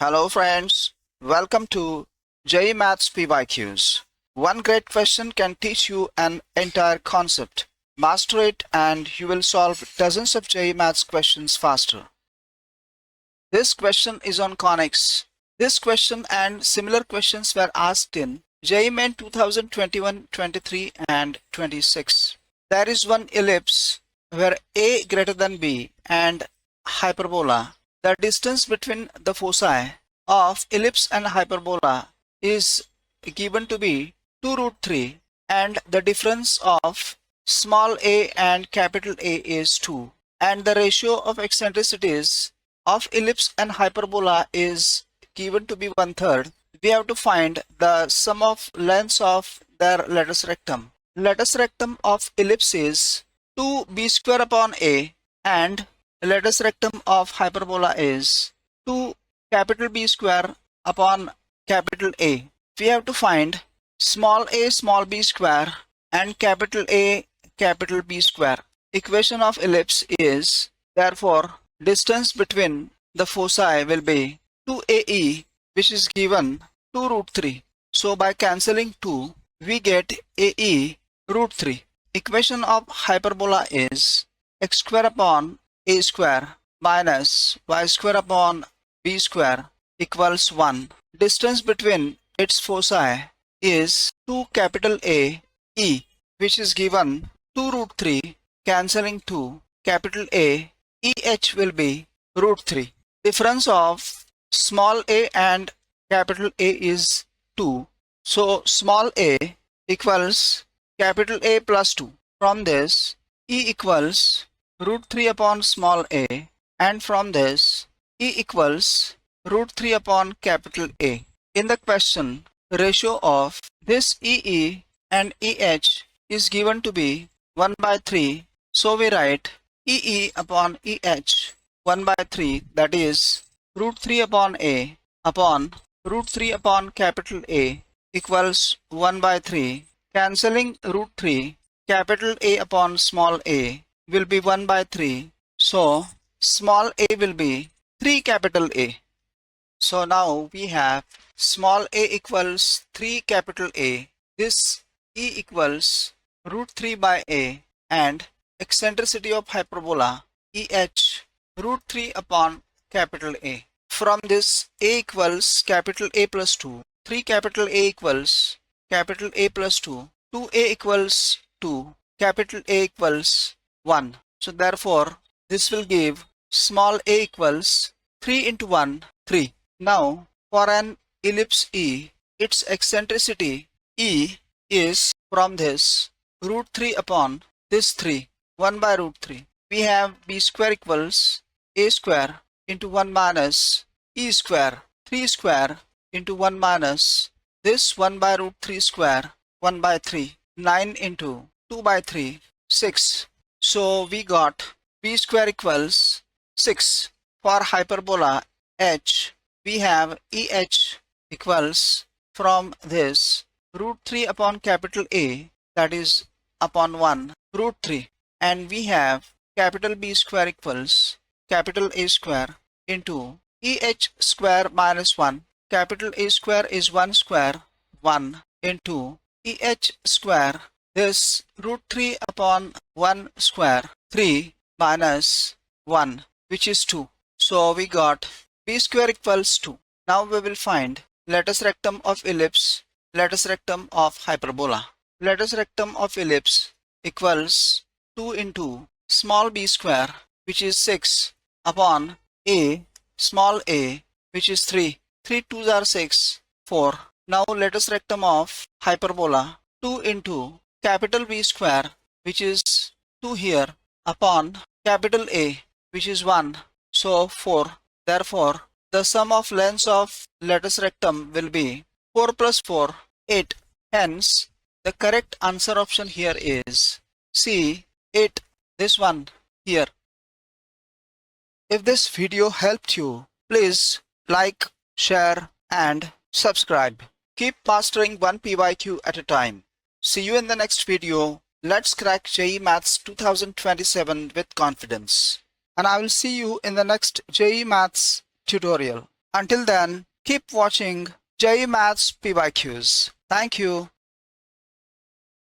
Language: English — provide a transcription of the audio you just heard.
Hello friends, welcome to JEE Maths PYQs. One great question can teach you an entire concept. Master it and you will solve dozens of JEE Maths questions faster. This question is on conics. This question and similar questions were asked in JEE Main 2021, 23 and 26. There is one ellipse where A greater than B and hyperbola. The distance between the foci of ellipse and hyperbola is given to be 2 root 3 and the difference of small a and capital A is 2 and the ratio of eccentricities of ellipse and hyperbola is given to be 1/3. We have to find the sum of lengths of their latus rectum. Latus rectum of ellipse is 2b square upon a and latus rectum of hyperbola is 2 capital B square upon capital A. We have to find small b square and capital A capital B square. Equation of ellipse is therefore distance between the foci will be 2AE, which is given 2 root 3. So by cancelling 2 we get AE root 3. Equation of hyperbola is x square upon a square minus y square upon b square equals 1. Distance between its foci is 2 capital A E, which is given 2 root 3. Cancelling 2 capital A EH will be root 3. Difference of small a and capital A is 2. So small a equals capital A plus 2. From this E equals root 3 upon small a, and from this E equals root 3 upon capital A. In the question, ratio of this EE and EH is given to be 1/3. So we write EE upon EH 1/3, that is root 3 upon A upon root 3 upon capital A equals 1/3. Cancelling root 3, capital A upon small a will be 1/3. So small a will be 3 capital A. So now we have small a equals 3 capital A. This E equals root 3 by A and eccentricity of hyperbola EH root 3 upon capital A. From this A equals capital A plus 2. 3 capital A equals capital A plus 2. 2A equals 2. Capital A equals 1. So therefore this will give small a equals 3 into 1, 3. Now for an ellipse E, its eccentricity E is from this root 3 upon this 3, 1 by root 3. We have b square equals a square into 1 minus e square, 3 square into 1 minus this 1 by root 3 square, 1/3, 9 into 2/3, 6. So we got b square equals 6. For hyperbola h, we have EH equals from this root 3 upon capital A, that is upon 1 root 3, and we have capital B square equals capital A square into EH square minus 1. Capital A square is 1 square, 1 into EH square, this root 3 upon 1 square, 3 minus 1, which is 2. So we got b square equals 2. Now we will find latus rectum of ellipse, latus rectum of hyperbola. Latus rectum of ellipse equals 2 into small b square, which is 6, upon a, small a, which is 3. 3 2s are 6, 4. Now latus rectum of hyperbola, 2 into capital B square, which is 2 here, upon capital A, which is 1, so 4. Therefore the sum of lengths of latus rectum will be 4 plus 4, 8. Hence the correct answer option here is C, 8, this one here. If this video helped you, please like, share and subscribe. Keep mastering one PYQ at a time. See you in the next video. Let's crack JEE Maths 2027 with confidence. And I will see you in the next JEE Maths tutorial. Until then, keep watching JEE Maths PYQs. Thank you.